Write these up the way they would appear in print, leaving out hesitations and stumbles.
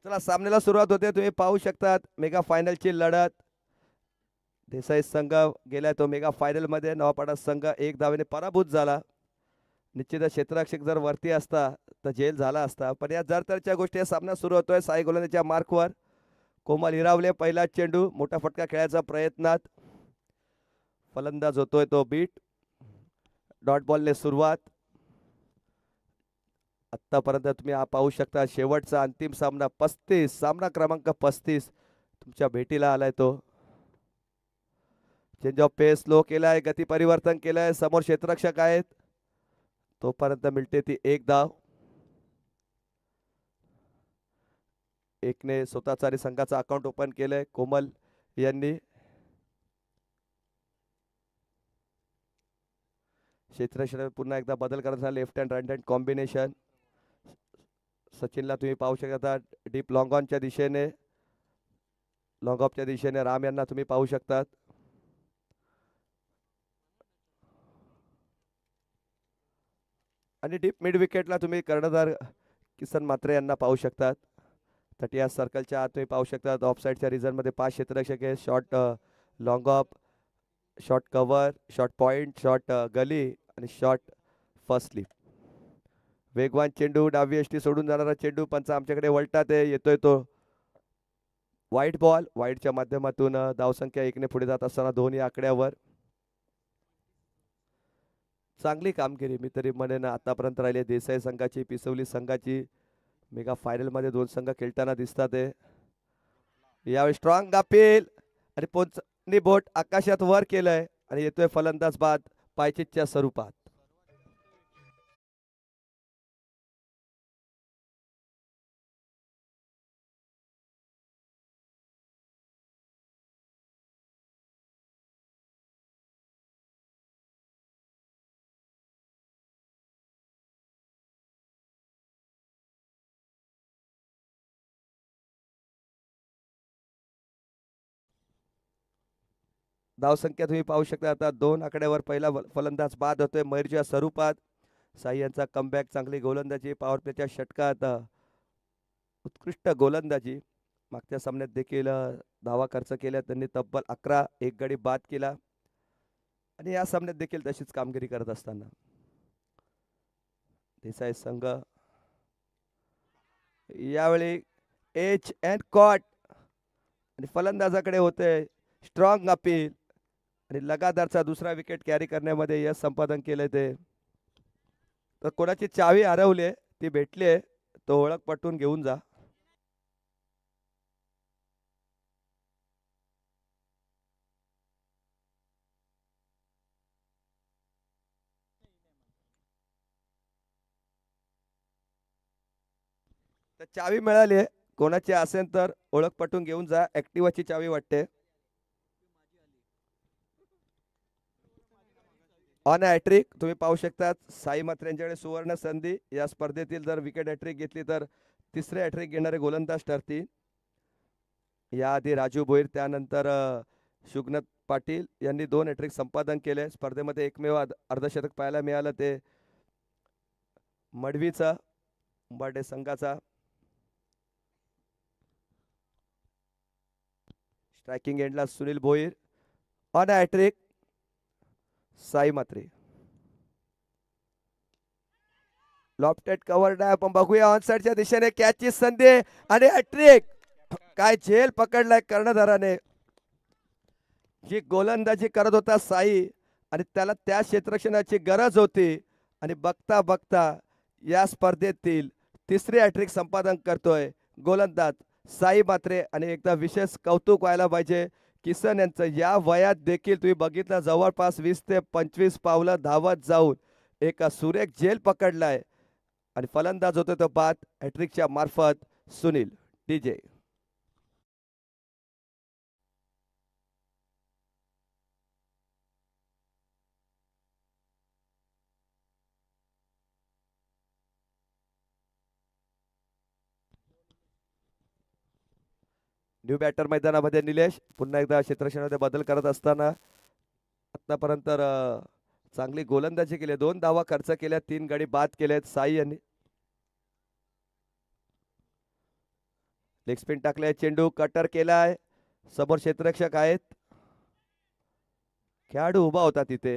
चला सामन्याला सुरुवात होते. तुम्ही पाहू शकतात मेगा फायनलची लढत. देसाई संघ गेलाय तो मेगा फायनल मध्ये. नवापाडा संघ 1 धावेने पराभूत झाला. निश्चितच क्षेत्ररक्षक जर वरती असता तर जेल झाला असता, पण या जरतरच्या गोष्टी या सामना सुरू होतोय. साई गोलंदाजीच्या मार्कवर कोमल हिरावले. पहिला चेंडू मोठा फटका खेळायचा प्रयत्नात. फलंदाज होतोय तो बीट. डॉट बॉलने सुरुवात. आतापर्यंत तुम्ही पाहू शकता शेवटचा अंतिम सामना 35 सामना क्रमांक 35 तुमच्या भेटीला आलाय तो. चेंज ऑफ पेस स्लो केलाय, गती परिवर्तन केलंय. समोर क्षेत्ररक्षक आहेत, तोपर्यंत मिळते ती 1 धाव. एकने स्वतःचा आणि संघाचा अकाउंट ओपन केलंय कोमल यांनी. क्षेत्ररक्षक पुन्हा एकदा बदल करत left hand right hand combination. सचिनला तुम्ही पाहू शकता डीप लॉंग ऑनच्या दिशेने, लॉंग ऑफच्या दिशेने राम यांना तुम्ही पाहू शकतात. आणि डीप मिड विकेटला तुम्ही कर्णधार किसन म्हात्रे यांना पाहू शकतात. 30 सर्कलच्या आत तुम्ही पाहू शकता ऑफ साईडच्या रिझन मध्ये 5 क्षेत्ररक्षक आहे. Short long off, short cover, short point, short gully आणि शॉर्ट फर्स्ट स्लिप. वेगवान चेंडू, डावी एष्टी सोडून जाणारा चेंडू. पंच आमच्याकडे वळतात आहे. येतोय तो वाईट बॉल. वाईटच्या माध्यमातून धावसंख्या 1ने पुढे जात असताना दोन्ही आकड्यावर. चांगली कामगिरी मी तरी म्हणेन आतापर्यंत राहिली देसाई संघाची, पिसवली संघाची. मेगा फायनल मध्ये 2 संघ खेळताना दिसतात आहे. यावेळी स्ट्रॉंग अपील आणि पोचनी बोट आकाशात वर केलंय आणि येतोय फलंदाज बाद पायचीच्या स्वरूपात. धावसंख्या तुम्ही पाहू शकता आता 2 आकड्यावर पहिला फलंदाज बाद होतोय मयूरच्या स्वरूपात. साई यांचा कमबॅक, चांगली गोलंदाजी, पॉवर प्लेच्या षटकात उत्कृष्ट गोलंदाजी. मागच्या सामन्यात देखील धावा खर्च केल्या त्यांनी, तब्बल 11, एक गडी बाद केला आणि या सामन्यात देखील तशीच कामगिरी करत असताना देसाई संघ यावेळी एच अँड कॉट आणि फलंदाजाकडे होते स्ट्रॉंग अपील आणि लगातारचा दुसरा विकेट कॅरी करण्यामध्ये यश संपादन केले ते. तर कोणाची चावी हरवली ती भेटली, तो ओळख पटवून घेऊन जा. तर चावी मिळाली, कोणाची असेल तर ओळख पटवून घेऊन जा. ऍक्टिवाची चावी वाटते. ऑन हॅट्रिक तुम्ही पाहू शकता साई मात्र यांच्याकडे सुवर्ण संधी. या स्पर्धेतील जर विकेट हॅट्रिक घेतली तर तिसरे हॅट्रिक घेणारे गोलंदाज ठरतील. याआधी राजू भोईर, त्यानंतर शुभनाथ पाटील यांनी 2 हॅट्रिक संपादन केले. स्पर्धेमध्ये एकमेव अर्धशतक पाहायला मिळालं ते मडवीचा, उंबार्डे संघाचा. स्ट्रायकिंग एंडला Sunil Bhoir. On hat trick Sai Mhatre. Lofted cover नाही, आपण बघूया ऑन साइडच्या दिशेने कॅचची संधी आणि हॅट्रिक. काय झेल पकडलाय कर्णधाराने. जी गोलंदाजी करत होता साई आणि त्याला त्या क्षेत्ररक्षणाची गरज होती आणि बघता बघता या स्पर्धेतील तिसरी हॅट्रिक संपादन करतोय गोलंदाज साई मात्रे. आणि एकदा विशेष कौतुक व्हायला पाहिजे किसन यांचं. या वयात देखील तुम्ही बघितलं जवळपास 20 ते 25 पावलं धावत जाऊन एका सुरेख झेल पकडलाय आणि फलंदाज होतो तो बाद हॅट्रिकच्या मार्फत सुनील डीजे. न्यू बॅटर मैदानामध्ये निलेश पुन्हा एकदा क्षेत्ररक्षणामध्ये बदल करत असताना आतापर्यंत चांगली गोलंदाजी केली. 2 धावा खर्च केल्या, 3 गडी बाद केलेत साई यांनी. लेग स्पिन टाकलाय, चेंडू कटर केलाय, समोर क्षेत्ररक्षक आहेत, खेळाडू उभा होता तिथे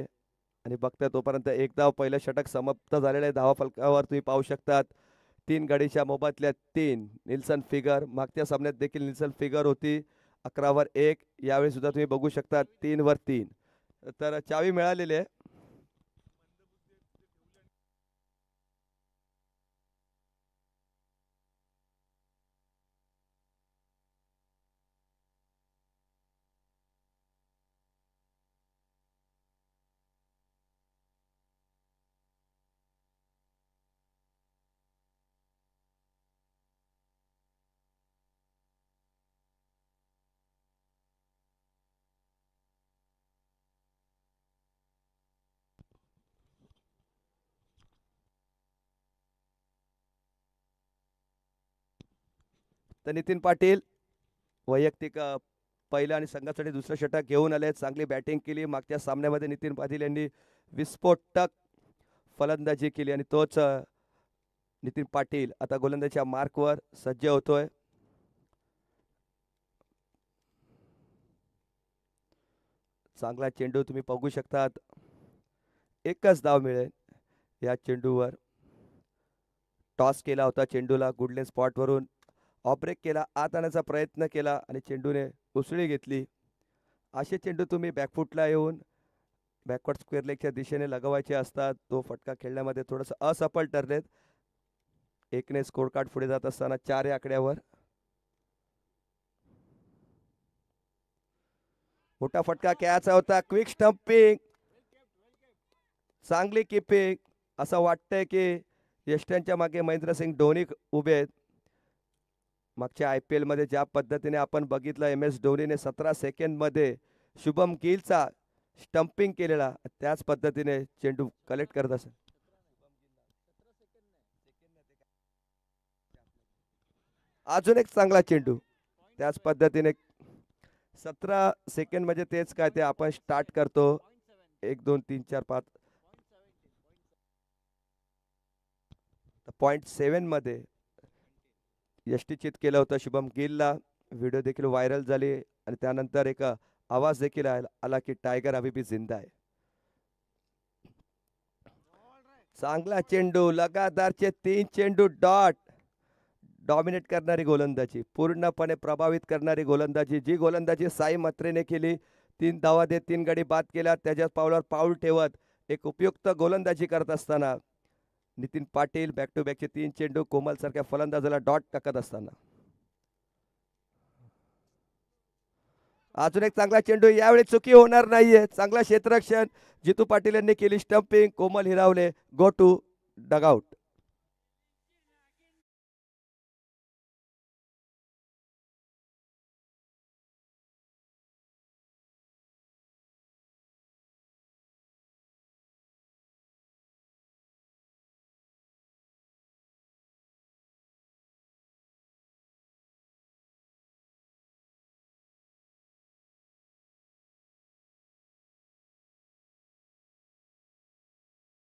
आणि बघता तोपर्यंत एक धाव, पहिलं षटक समाप्त झालेलं आहे. धावा फलकावर तुम्ही पाहू शकतात 3 गडीच्या मोबातल्या 3 निल्सन फिगर. मागच्या सामन्यात देखील निल्सन फिगर होती 11 वर 1. यावेळी सुद्धा तुम्ही बघू शकता 3 वर 3. तर चावी मिळालेली आहे. तर नितीन पाटील वैयक्तिक पहिलं आणि संघासाठी दुसरं षटक घेऊन आले. चांगली बॅटिंग केली. मागच्या सामन्यामध्ये नितीन पाटील यांनी विस्फोटक फलंदाजी केली आणि तोच नितीन पाटील आता गोलंदाजीच्या मार्कवर सज्ज होतोय. चांगला चेंडू तुम्ही बघू शकतात. एकच धाव मिळेल या चेंडूवर. टॉस केला होता चेंडूला, गुडलेन स्पॉटवरून ऑफ ब्रेक केला, आत आणण्याचा प्रयत्न केला आणि चेंडूने उसळी घेतली. असे चेंडू तुम्ही बॅकफुटला येऊन बॅकवर्ड स्क्वेअर लेगच्या दिशेने लगवायचे असतात. तो फटका खेळण्यामध्ये थोडंसं असफल ठरलेत. 1ने स्कोर कार्ड पुढे जात असताना 4 या आकड्यावर. मोठा फटका कॅच होता. क्विक स्टंपिंग, चांगली किपिंग. असं वाटतंय की यष्ट्यांच्या मागे महेंद्रसिंग धोनी उभे आहेत. मागच्या IPL मध्ये ज्या पद्धतीने आपण बघितलं MS धोनीने 17 सेकंडमध्ये शुभम गिलचा स्टंपिंग केलेला, त्याच पद्धतीने चेंडू कलेक्ट करत असेल. अजून एक चांगला चेंडू त्याच पद्धतीने 17 सेकंड म्हणजे तेच काय ते आपण स्टार्ट करतो 1 2 3 4 5 .7 मध्ये यष्टीचित केलं होतं शुभम गिलला. व्हिडिओ देखील व्हायरल झाली आणि त्यानंतर एक आवाज देखील आला की टायगर अभी भी जिंदा है. चांगला चेंडू, लगातारचे 3 चेंडू डॉट. डॉमिनेट करणारी गोलंदाजी, पूर्णपणे प्रभावित करणारी गोलंदाजी, जी गोलंदाजी साई मत्रेने केली. 3 धावा देत 3 गडी बाद केल्या. त्याच्याच पावलावर पाऊल ठेवत एक उपयुक्त गोलंदाजी करत असताना नितीन पाटील बॅक टू बॅकचे 3 चेंडू कोमल सारख्या फलंदाजाला डॉट टाकत असताना अजून एक चांगला चेंडू. यावेळी चुकी होणार नाहीये. चांगला क्षेत्ररक्षण जितू पाटील यांनी केली. Stumping, Komal Hiravale go to dugout.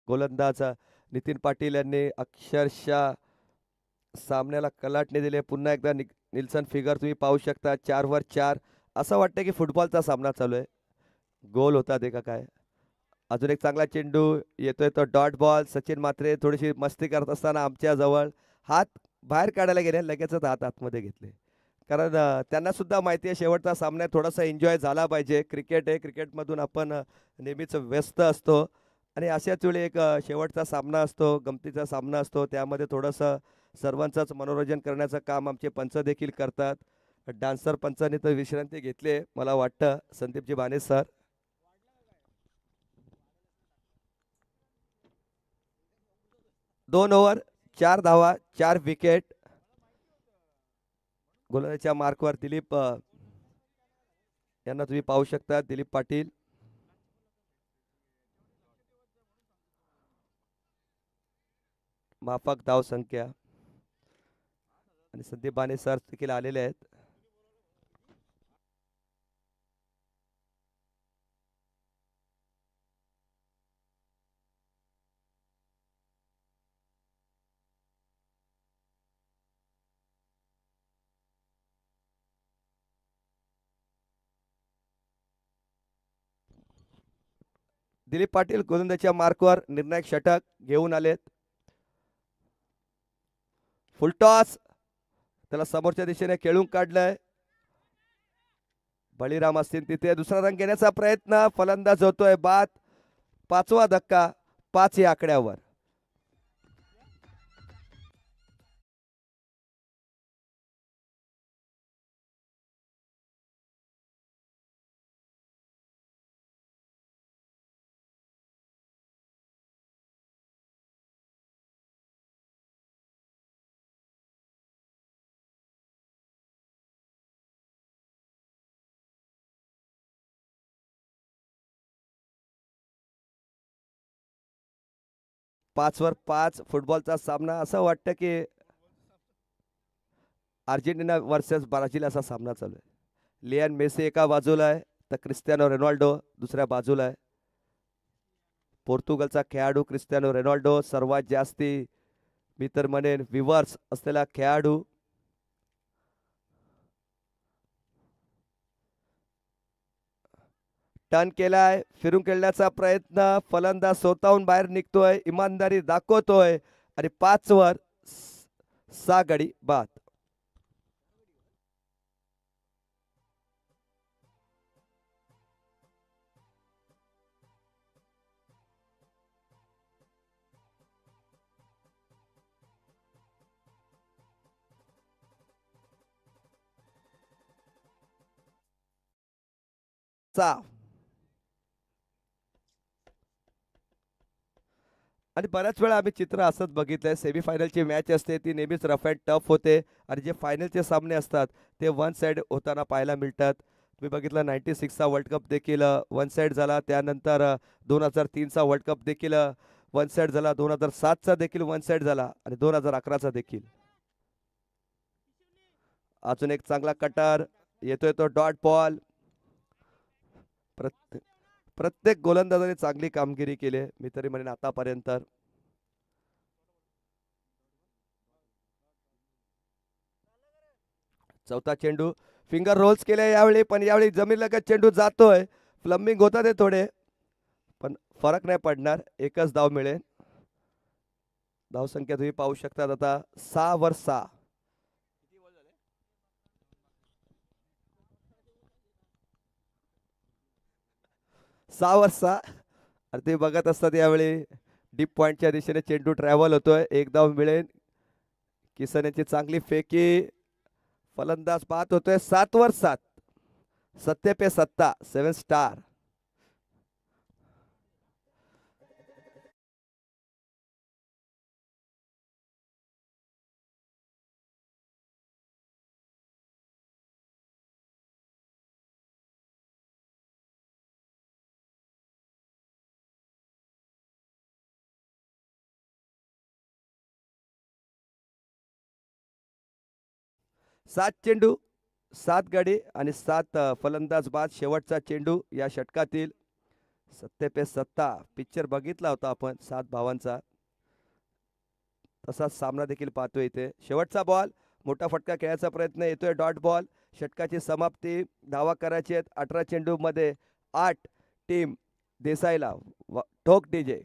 गोलंदाज नितीन पाटील यांनी अक्षरशः सामन्याला कलाटणी दिले. पुन्हा एकदा निल्सन फिगर तुम्ही पाहू शकता 4 वर 4. असं वाटतं की फुटबॉलचा सामना चालू आहे. गोल होता ते का काय. अजून एक चांगला चेंडू येतोय तो डॉट बॉल. सचिन मात्रे थोडीशी मस्ती करत असताना आमच्या जवळ हात बाहेर काढायला गेले, लगेचच हात आतमध्ये घेतले. कारण त्यांना सुद्धा माहिती आहे शेवटचा सामना थोडासा एन्जॉय झाला पाहिजे. क्रिकेट आहे, क्रिकेटमधून आपण नेहमीच व्यस्त असतो आणि अशाच वेळी एक शेवटचा सामना असतो, गमतीचा सामना असतो. त्यामध्ये थोडंसं सर्वांचंच मनोरंजन करण्याचं काम आमचे पंच देखील करतात. डान्सर पंचांनी तर विश्रांती घेतली मला वाटतं, संदीपजी बाने सर. 2 ओव्हर 4 धावा 4 विकेट. गोलंदाजीच्या मार्कवर दिलीप यांना तुम्ही पाहू शकता. दिलीप पाटील माफक धाव संख्या आणि संदीप बाने सर देखील आलेले आहेत. दिलीप पाटील गोलंदाजीच्या मार्कवर निर्णायक षटक घेऊन आलेत. फुलटॉस त्याला समोरच्या दिशेने खेळून काढलंय. बळीराम असतील तिथे. दुसरा रन घेण्याचा प्रयत्न. फलंदाज होतोय बाद. 5वा धक्का 5 या आकड्यावर. पाच वर 5 फुटबॉलचा सामना. असं वाटतं की अर्जेंटिना वर्सेस ब्राझील असा सामना चालू आहे. लियन मेसी एका बाजूला आहे तर क्रिस्टियानो रोनाल्डो दुसऱ्या बाजूला आहे. पोर्तुगलचा खेळाडू क्रिस्टियानो रोनाल्डो सर्वात जास्ती मी तर म्हणेन विवर्स असलेला खेळाडू. टर्न केलाय. फिरून खेळण्याचा प्रयत्न. फलंदाज स्वतःहून बाहेर निघतोय. इमानदारी दाखवतोय आणि 5 वर 6 गडी बाद. आणि बऱ्याच वेळा आम्ही चित्र असंच बघितलंय. सेमीफायनलची मॅच असते ती नेहमीच रफ अँड टफ होते आणि जे फायनलचे सामने असतात ते वन साइड होताना पाहायला मिळतात. मी बघितलं 96चा वर्ल्ड कप देखील वन साइड झाला. त्यानंतर 2003चा वर्ल्ड कप देखील वन साइड झाला. 2007चा देखील वन साइड झाला आणि 2011चा देखील. अजून एक चांगला कटर येतोय तो डॉट बॉल. प्रत्येक प्रत्येक गोलंदाजाने चांगली कामगिरी केली मी तरी म्हणेन आतापर्यंत. चौथा चेंडू. फिंगर रोल्स केले यावेळी पण यावेळी जमीनलगत चेंडू जातोय. फ्लमिंग होतात थोडे पण फरक नाही पडणार. एकच धाव मिळेल. धावसंख्या तुम्ही पाहू शकता आता 6 वर 6. 6 वर 6. ते बघत असतात यावेळी डीप पॉइंटच्या दिशेने चेंडू ट्रॅव्हल होतोय. एक धाव मिळेल. किसन यांची चांगली फेकी. फलंदाज पाहत होतोय. 7 वर 7. सत्ते पे सत्ता 7 स्टार. सात चेंडू 7 गडी आणि 7 फलंदाज बाद. शेवटचा चेंडू या षटकातील. सत्ते पे सत्ता पिक्चर बघितला होता आपण 7 भावांचा. तसाच सामना देखील पाहतोय इथे. शेवटचा बॉल. मोठा फटका खेळायचा प्रयत्न. येतोय डॉट बॉल. षटकाची समाप्ती. धावा करायची आहेत 18 चेंडू मध्ये 8. टीम देसाईला ठोक डीजे.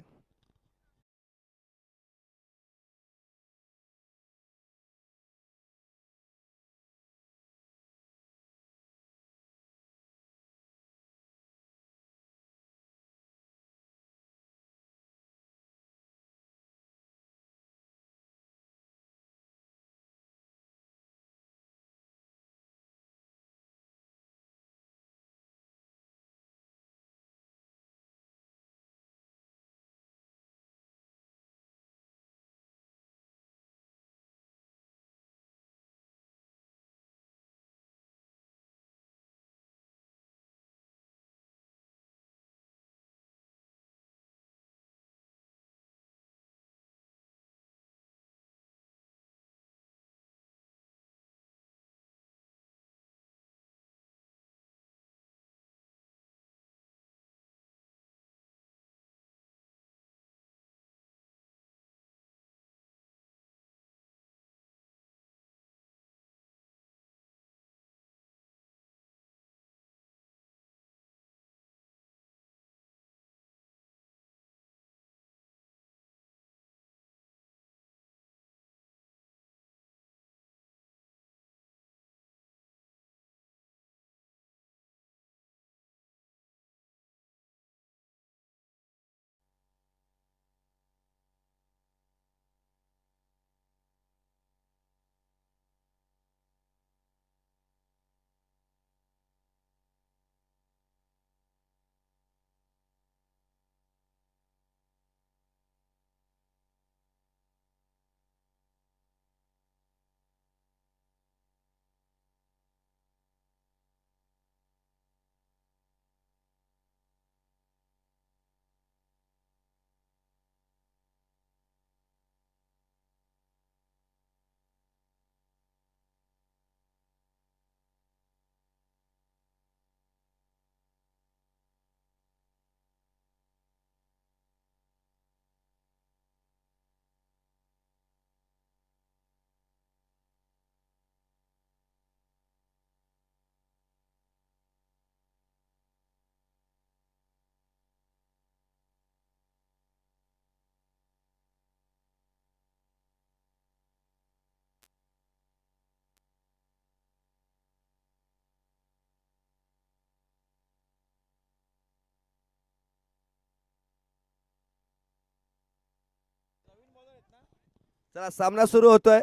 चला सामना सुरू होतोय.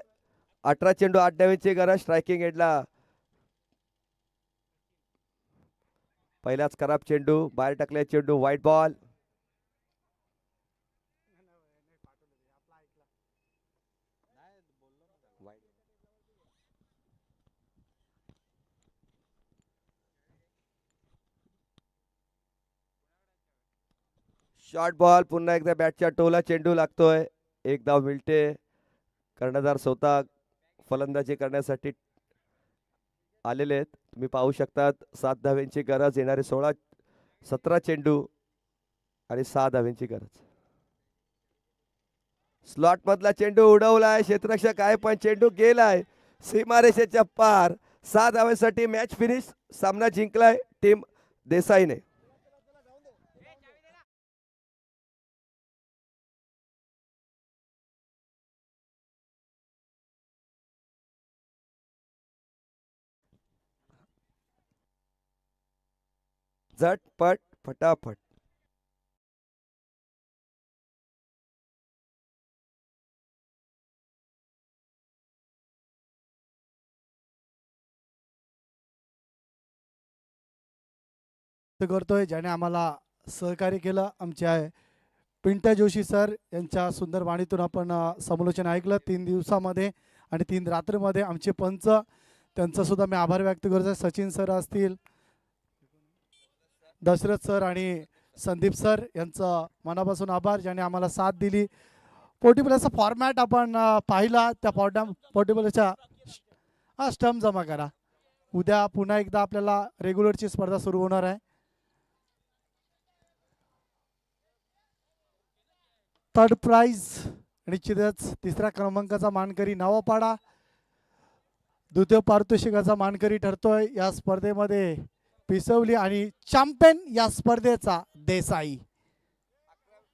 18 चेंडू 8 धावांची गरज. स्ट्रायकिंग एंडला पहिलाच खराब चेंडू, बाहेर टाकले चेंडू, व्हाईट बॉल. Short ball. पुन्हा एकदा बॅटच्या टोला चेंडू लागतोय. एक धाव मिळते. कर्णधार स्वतः फलंदाजी करण्यासाठी आलेले आहेत. तुम्ही पाहू शकतात 7 धावांची गरज. येणारे 17 चेंडू आणि 6 धावांची गरज. स्लॉट मधला चेंडू उडवलाय क्षेत्ररक्षक आहे पण चेंडू गेलाय सीमारेषेच्या पार. 6 धावांसाठी मॅच फिनिश. सामना जिंकलाय टीम देसाईने. झटपट फटाफट. करतोय ज्याने आम्हाला सहकार्य केलं. आमचे पिंट्या जोशी सर यांच्या सुंदर वाणीतून आपण समालोचन ऐकलं 3 दिवसामध्ये आणि 3 रात्रीमध्ये. आमचे पंच त्यांचा सुद्धा मी आभार व्यक्त करतो. सचिन सर असतील, दशरथ सर आणि संदीप सर यांचं मनापासून आभार ज्याने आम्हाला साथ दिली. पोर्टेबलचा फॉर्मॅट आपण पाहिला. त्या पोर्टेबलच्या स्टंप जमा करा. उद्या पुन्हा एकदा आपल्याला रेग्युलरची स्पर्धा सुरू होणार आहे. थर्ड प्राइज निश्चितच 3ऱ्या क्रमांकाचा मानकरी नवापाडा, द्वितीय पारितोषिकाचा मानकरी ठरतोय या स्पर्धेमध्ये पिसवली आणि चॅम्पियन या स्पर्धेचा देसाई.